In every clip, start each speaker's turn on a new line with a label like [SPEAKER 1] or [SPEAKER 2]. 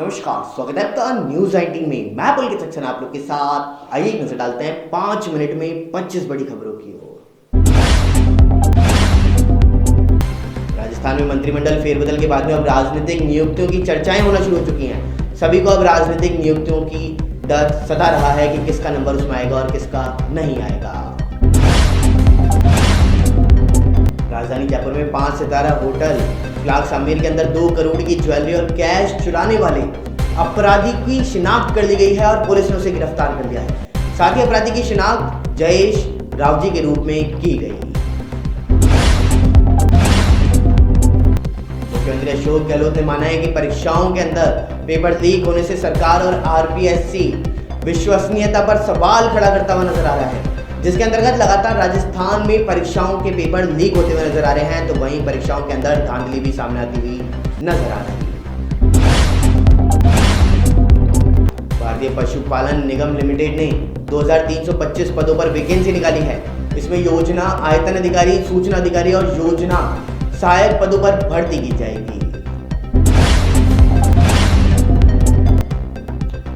[SPEAKER 1] नमस्कार, स्वागत है आपका न्यूज 19 में। मैं पुलकित सक्सेना आप लोग के साथ। आइए एक नजर डालते हैं 5 मिनट में 25 बड़ी खबरों की ओर। राजस्थान में मंत्रिमंडल फेरबदल के बाद में अब राजनीतिक नियुक्तियों की चर्चाएं होना शुरू हो चुकी हैं। सभी को अब राजनीतिक नियुक्तियों की डर सता रहा है कि किसका नंबर उसमें आएगा और किसका नहीं आएगा। राजधानी जयपुर में 5 सितारा होटल क्लार्क्स आमेर के अंदर 2 करोड़ की ज्वेलरी और कैश चुराने वाले अपराधी की शिनाख्त कर ली गई है और पुलिस ने उसे गिरफ्तार कर लिया है। साथ ही अपराधी की शिनाख्त जयेश रावजी के रूप में की गई। मुख्यमंत्री अशोक गहलोत ने माना है कि परीक्षाओं के अंदर पेपर लीक होने से सरकार और आरपीएससी विश्वसनीयता पर सवाल खड़ा करता हुआ नजर आ रहा है, जिसके अंतर्गत लगातार राजस्थान में परीक्षाओं के पेपर लीक होते हुए नजर आ रहे हैं, तो वहीं परीक्षाओं के अंदर धांधली भी सामने आती हुई नजर आ रही है। भारतीय पशुपालन निगम लिमिटेड ने 2325 पदों पर वैकेंसी निकाली है। इसमें योजना आयतन अधिकारी, सूचना अधिकारी और योजना सहायक पदों पर भर्ती की जाएगी।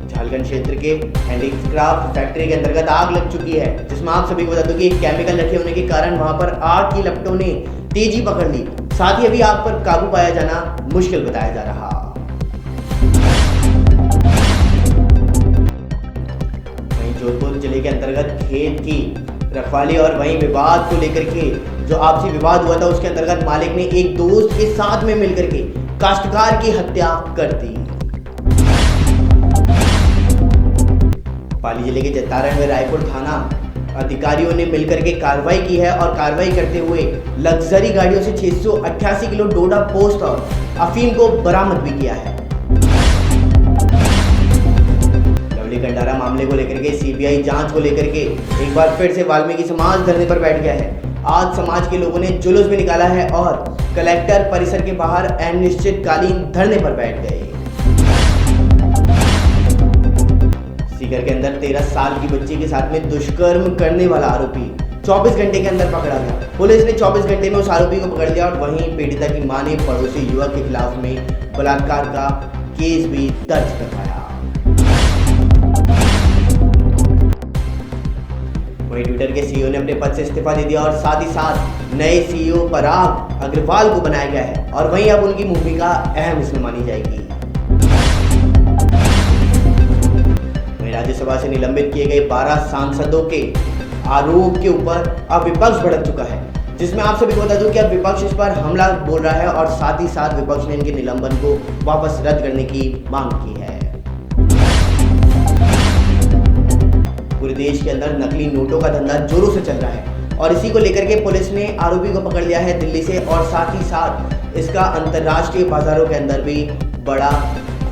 [SPEAKER 1] झारखंड क्षेत्र के हैंडीक्राफ्ट फैक्ट्री के अंतर्गत आग लग चुकी है, जिसमें आप सभी को बता दूं कि एक केमिकल रखे होने के कारण वहां पर आग की लपटों ने तेजी पकड़ ली। साथ ही अभी आग पर काबू पाया जाना मुश्किल बताया जा रहा। वहीं जोधपुर जिले के अंतर्गत खेत की रखवाली और वहीं विवाद को लेकर के जो आपसी विवाद हुआ था, उसके अंतर्गत मालिक ने एक दोस्त के साथ में मिलकर के काश्तकार की हत्या कर दी। पाली जिले के जतारण में रायपुर थाना अधिकारियों ने मिलकर के कार्रवाई की है और कार्रवाई करते हुए लग्जरी गाड़ियों से 688 किलो डोडा पोस्ट और अफीम को बरामद भी किया है। लवली कंडारा मामले को लेकर के सीबीआई जांच को लेकर के एक बार फिर से वाल्मीकि समाज धरने पर बैठ गया है। आज समाज के लोगों ने जुलूस भी निकाला है और कलेक्टर परिसर के बाहर अनिश्चितकालीन धरने पर बैठ गए। सीकर के अंदर 13 साल की बच्ची के साथ में दुष्कर्म करने वाला आरोपी 24 घंटे के अंदर पकड़ा गया। पुलिस ने 24 घंटे में उस आरोपी को पकड़ लिया और वहीं पीड़िता की मां ने पड़ोसी युवक के खिलाफ में बलात्कार का केस भी दर्ज करवाया। वहीं ट्विटर के सीईओ ने अपने पद से इस्तीफा दे दिया और साथ ही साथ नए सीईओ पराग अग्रवाल को बनाया गया है और वहीं अब उनकी भूमिका अहम इसमें मानी जाएगी। राज्यसभा से निलंबित किए गए 12 सांसदों के आरोप के ऊपर अब विपक्ष भड़क चुका है, जिसमें आप सभी को बता दूं कि अब विपक्ष इस पर हमला बोल रहा है और साथ ही साथ विपक्ष ने इनके निलंबन को वापस रद्द करने की मांग की है। पूरे देश के अंदर नकली नोटों का धंधा जोरों से चल रहा है और इसी को लेकर के पुलिस ने आरोपी को पकड़ लिया है दिल्ली से और साथ ही साथ इसका अंतर्राष्ट्रीय बाजारों के अंदर भी बड़ा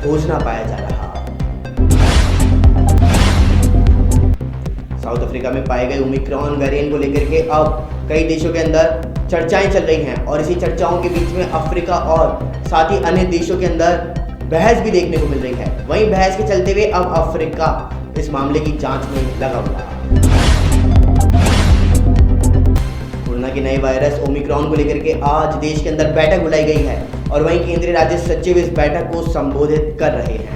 [SPEAKER 1] खोजना पाया जा रहा है। साउथ अफ्रीका में पाए गए ओमिक्रॉन वेरिएंट को लेकर के अब कई देशों के अंदर चर्चाएं चल रही हैं और इसी चर्चाओं के बीच में अफ्रीका और साथ ही अन्य देशों के अंदर बहस भी देखने को मिल रही है। वहीं बहस के चलते हुए अब अफ्रीका इस मामले की जांच में लगा हुआ है। कोरोना के नए वायरस ओमिक्रॉन को लेकर के आज देश के अंदर बैठक बुलाई गई है और वहीं केंद्रीय राज्य सचिव इस बैठक को संबोधित कर रहे हैं।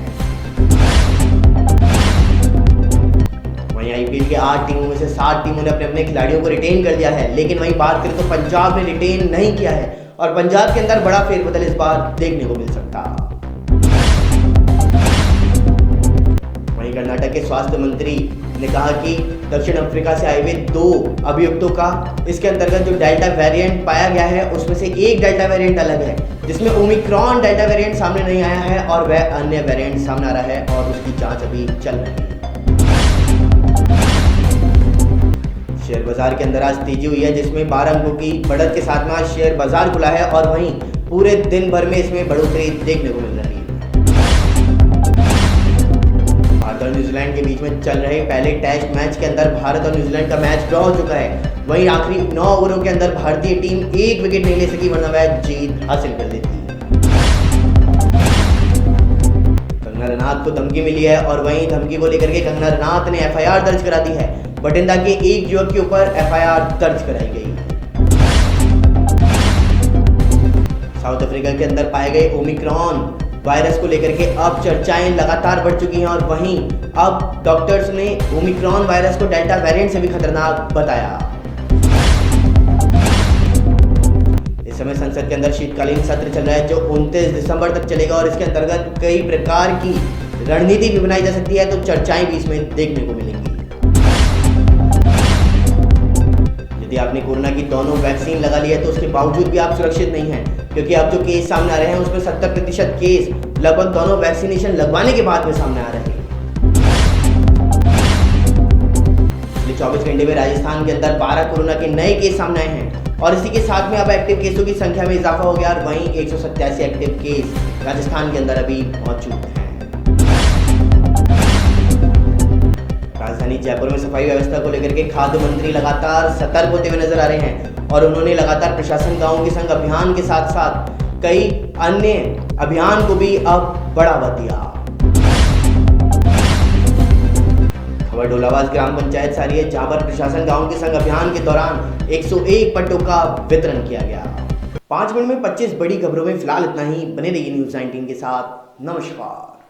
[SPEAKER 1] वहीं आईपीएल के 8 टीमों में से 7 टीमों ने अपने अपने खिलाड़ियों को रिटेन कर लिया है, लेकिन वहीं बात करें तो पंजाब ने रिटेन नहीं किया है और पंजाब के अंदर बड़ा फेरबदल इस बार देखने को मिल सकता। वहीं कर्नाटक के स्वास्थ्य मंत्री ने कहा कि दक्षिण अफ्रीका से आए हुए 2 अभियुक्तों का इसके अंतर्गत जो डेल्टा वेरिएंट पाया गया है उसमें से एक डेल्टा वेरिएंट अलग है, जिसमें ओमिक्रॉन डेल्टा वेरिएंट सामने नहीं आया है और वह अन्य वेरिएंट सामने आ रहा है और उसकी जांच अभी चल रही है। शेयर बाजार के अंदर आज तेजी हुई है, जिसमें 12 अंकों की बढ़त के साथ में आज शेयर बाजार खुला है और वहीं पूरे दिन भर में इसमें बढ़ोतरी देखने को मिल रही है। भारत और न्यूजीलैंड के बीच में चल रहे पहले टेस्ट मैच के अंदर भारत और न्यूजीलैंड का मैच ड्रॉ हो चुका है। वहीं आखिरी 9 ओवरों के अंदर भारतीय टीम 1 विकेट नहीं ले सकी, वरना वह जीत हासिल कर लेती। कंगना रनौत को धमकी मिली है और वहीं धमकी को लेकर के कंगना रनौत ने एफआईआर दर्ज करा दी है। बठिंडा के एक युवक के ऊपर एफआईआर दर्ज कराई गई। साउथ अफ्रीका के अंदर पाए गए ओमिक्रॉन वायरस को लेकर के अब चर्चाएं लगातार बढ़ चुकी हैं और वहीं अब डॉक्टर्स ने ओमिक्रॉन वायरस को डेल्टा वेरिएंट से भी खतरनाक बताया। इस समय संसद के अंदर शीतकालीन सत्र चल रहा है जो 29 दिसंबर तक चलेगा और इसके अंतर्गत कई प्रकार की रणनीति भी बनाई जा सकती है, तो चर्चाएं भी इसमें देखने को मिलेंगी। यदि आपने कोरोना की दोनों वैक्सीन लगा ली है तो उसके बावजूद भी आप सुरक्षित नहीं हैं, क्योंकि अब जो केस सामने आ रहे हैं उसमें 70% केस लगभग दोनों वैक्सीनेशन लगवाने के बाद में सामने आ रहे हैं। पिछले 24 घंटे में राजस्थान के अंदर 12 कोरोना के नए केस सामने आए हैं और इसी के साथ में अब एक्टिव केसों की संख्या में इजाफा हो गया और वहीं 187 एक्टिव केस राजस्थान के अंदर अभी मौजूद हैं। राजधानी जयपुर में सफाई व्यवस्था को लेकर के खाद्य मंत्री लगातार सतर्क होते हुए नजर आ रहे हैं और उन्होंने लगातार प्रशासन गांवों के संग अभियान के साथ साथ कई अन्य अभियान को भी अब बढ़ावा दिया। खबर ढोलावास ग्राम पंचायत सारी है, जहां पर प्रशासन गांव के संग अभियान के दौरान 101 पट्टों का वितरण किया गया। 5 मिनट में 25 बड़ी खबरों में फिलहाल इतना ही। बने रहिए न्यूज़ 19 के साथ। नमस्कार।